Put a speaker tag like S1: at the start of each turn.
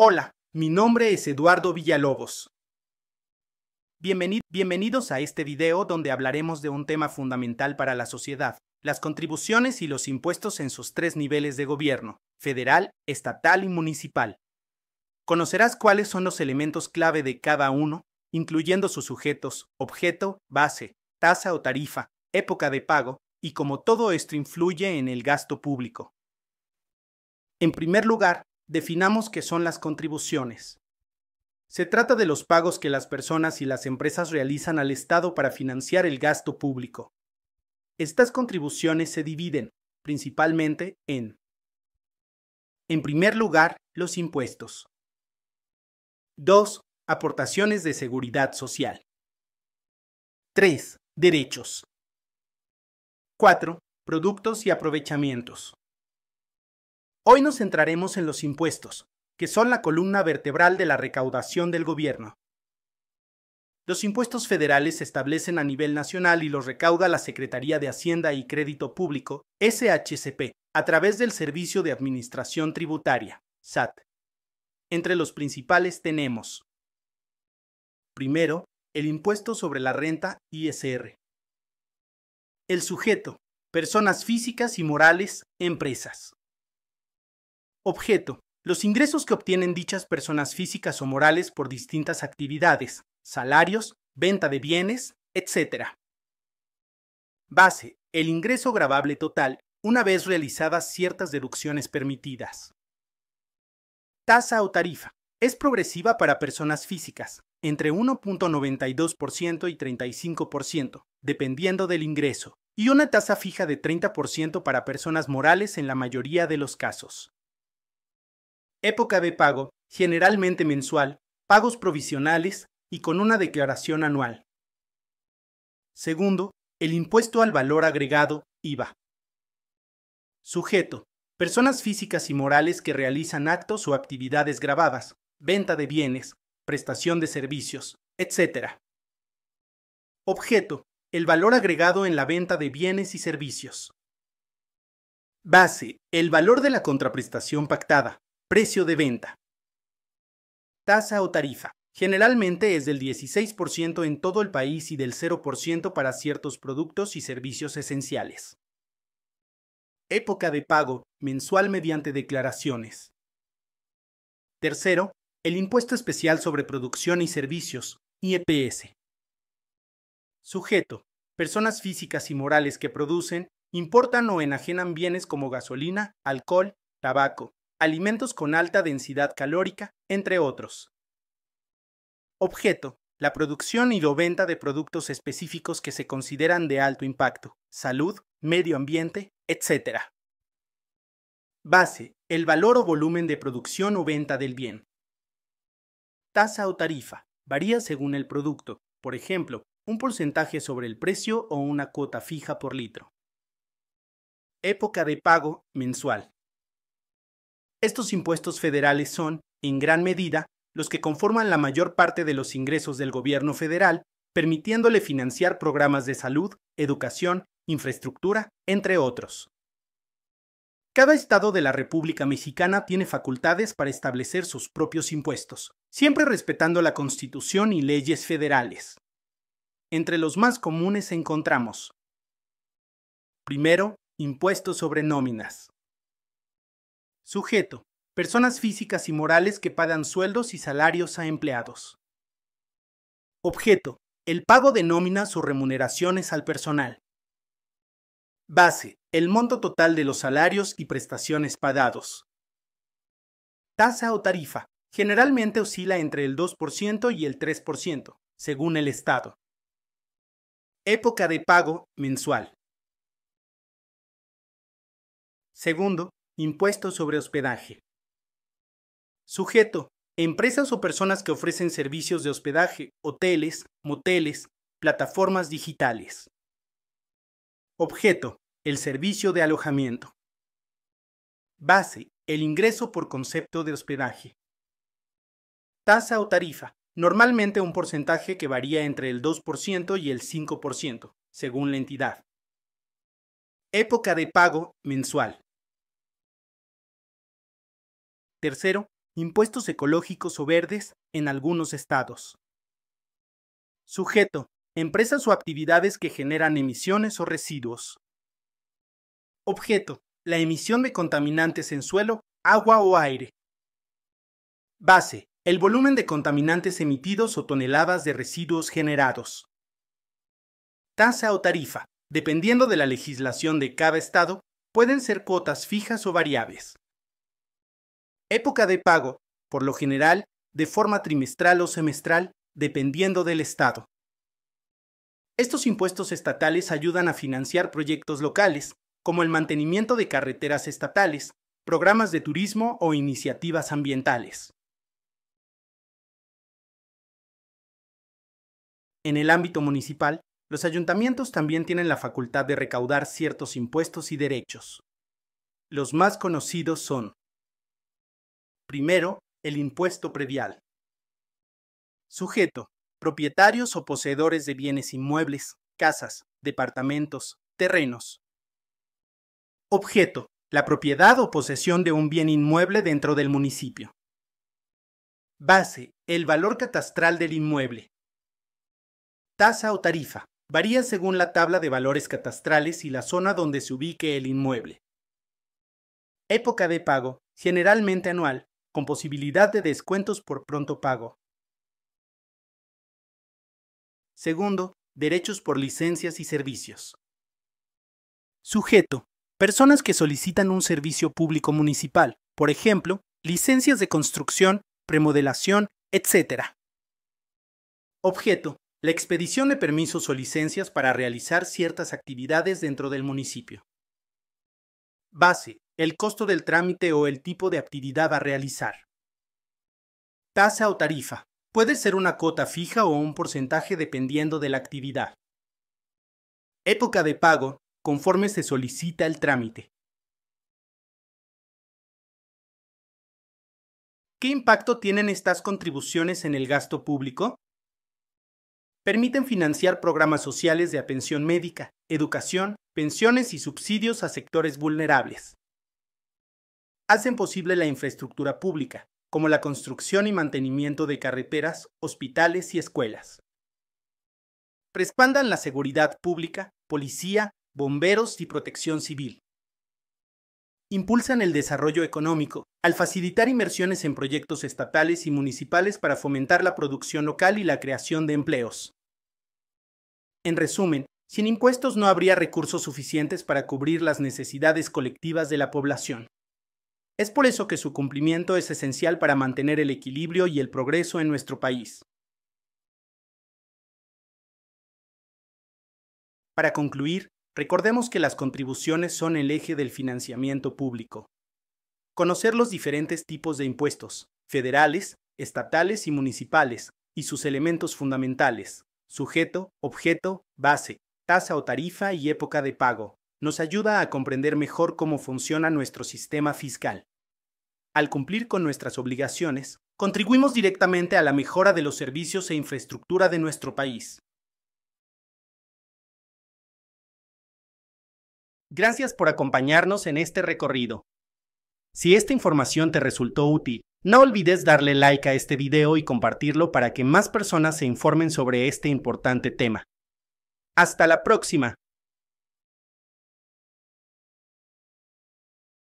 S1: Hola, mi nombre es Eduardo Villalobos. Bienvenidos a este video donde hablaremos de un tema fundamental para la sociedad, las contribuciones y los impuestos en sus tres niveles de gobierno, federal, estatal y municipal. Conocerás cuáles son los elementos clave de cada uno, incluyendo sus sujetos, objeto, base, tasa o tarifa, época de pago, y cómo todo esto influye en el gasto público. En primer lugar, definamos qué son las contribuciones. Se trata de los pagos que las personas y las empresas realizan al Estado para financiar el gasto público. Estas contribuciones se dividen, principalmente, en primer lugar, los impuestos. 2. Aportaciones de seguridad social. 3. Derechos. 4. Productos y aprovechamientos. Hoy nos centraremos en los impuestos, que son la columna vertebral de la recaudación del gobierno. Los impuestos federales se establecen a nivel nacional y los recauda la Secretaría de Hacienda y Crédito Público, SHCP, a través del Servicio de Administración Tributaria, SAT. Entre los principales tenemos: primero, el impuesto sobre la renta, ISR. El sujeto, personas físicas y morales, empresas. Objeto, los ingresos que obtienen dichas personas físicas o morales por distintas actividades, salarios, venta de bienes, etc. Base, el ingreso gravable total, una vez realizadas ciertas deducciones permitidas. Tasa o tarifa, es progresiva para personas físicas, entre 1.92% y 35%, dependiendo del ingreso, y una tasa fija de 30% para personas morales en la mayoría de los casos. Época de pago, generalmente mensual, pagos provisionales y con una declaración anual. Segundo, el impuesto al valor agregado, IVA. Sujeto, personas físicas y morales que realizan actos o actividades gravadas, venta de bienes, prestación de servicios, etc. Objeto, el valor agregado en la venta de bienes y servicios. Base, el valor de la contraprestación pactada, precio de venta. Tasa o tarifa. Generalmente es del 16% en todo el país y del 0% para ciertos productos y servicios esenciales. Época de pago, mensual mediante declaraciones. Tercero, el impuesto especial sobre producción y servicios, IEPS. Sujeto, personas físicas y morales que producen, importan o enajenan bienes como gasolina, alcohol, tabaco, alimentos con alta densidad calórica, entre otros. Objeto, la producción y o venta de productos específicos que se consideran de alto impacto, salud, medio ambiente, etc. Base, el valor o volumen de producción o venta del bien. Tasa o tarifa, varía según el producto, por ejemplo, un porcentaje sobre el precio o una cuota fija por litro. Época de pago, mensual. Estos impuestos federales son, en gran medida, los que conforman la mayor parte de los ingresos del gobierno federal, permitiéndole financiar programas de salud, educación, infraestructura, entre otros. Cada estado de la República Mexicana tiene facultades para establecer sus propios impuestos, siempre respetando la Constitución y leyes federales. Entre los más comunes encontramos: primero, impuesto sobre nóminas. Sujeto, personas físicas y morales que pagan sueldos y salarios a empleados. Objeto, el pago de nóminas o remuneraciones al personal. Base, el monto total de los salarios y prestaciones pagados. Tasa o tarifa, generalmente oscila entre el 2% y el 3%, según el estado. Época de pago, mensual. Segundo, impuesto sobre hospedaje. Sujeto, empresas o personas que ofrecen servicios de hospedaje, hoteles, moteles, plataformas digitales. Objeto, el servicio de alojamiento. Base, el ingreso por concepto de hospedaje. Tasa o tarifa, normalmente un porcentaje que varía entre el 2% y el 5%, según la entidad. Época de pago, mensual. Tercero, impuestos ecológicos o verdes en algunos estados. Sujeto, empresas o actividades que generan emisiones o residuos. Objeto, la emisión de contaminantes en suelo, agua o aire. Base, el volumen de contaminantes emitidos o toneladas de residuos generados. Tasa o tarifa, dependiendo de la legislación de cada estado, pueden ser cuotas fijas o variables. Época de pago, por lo general, de forma trimestral o semestral, dependiendo del estado. Estos impuestos estatales ayudan a financiar proyectos locales, como el mantenimiento de carreteras estatales, programas de turismo o iniciativas ambientales. En el ámbito municipal, los ayuntamientos también tienen la facultad de recaudar ciertos impuestos y derechos. Los más conocidos son: primero, el impuesto predial. Sujeto, propietarios o poseedores de bienes inmuebles, casas, departamentos, terrenos. Objeto, la propiedad o posesión de un bien inmueble dentro del municipio. Base, el valor catastral del inmueble. Tasa o tarifa, varía según la tabla de valores catastrales y la zona donde se ubique el inmueble. Época de pago, generalmente anual, con posibilidad de descuentos por pronto pago. Segundo, derechos por licencias y servicios. Sujeto, personas que solicitan un servicio público municipal, por ejemplo, licencias de construcción, premodelación, etc. Objeto, la expedición de permisos o licencias para realizar ciertas actividades dentro del municipio. Base, el costo del trámite o el tipo de actividad a realizar. Tasa o tarifa, puede ser una cuota fija o un porcentaje dependiendo de la actividad. Época de pago, conforme se solicita el trámite. ¿Qué impacto tienen estas contribuciones en el gasto público? Permiten financiar programas sociales de atención médica, educación, pensiones y subsidios a sectores vulnerables. Hacen posible la infraestructura pública, como la construcción y mantenimiento de carreteras, hospitales y escuelas. Respaldan la seguridad pública, policía, bomberos y protección civil. Impulsan el desarrollo económico, al facilitar inversiones en proyectos estatales y municipales para fomentar la producción local y la creación de empleos. En resumen, sin impuestos no habría recursos suficientes para cubrir las necesidades colectivas de la población. Es por eso que su cumplimiento es esencial para mantener el equilibrio y el progreso en nuestro país. Para concluir, recordemos que las contribuciones son el eje del financiamiento público. Conocer los diferentes tipos de impuestos, federales, estatales y municipales, y sus elementos fundamentales, sujeto, objeto, base, tasa o tarifa y época de pago, nos ayuda a comprender mejor cómo funciona nuestro sistema fiscal. Al cumplir con nuestras obligaciones, contribuimos directamente a la mejora de los servicios e infraestructura de nuestro país. Gracias por acompañarnos en este recorrido. Si esta información te resultó útil, no olvides darle like a este video y compartirlo para que más personas se informen sobre este importante tema. ¡Hasta la próxima!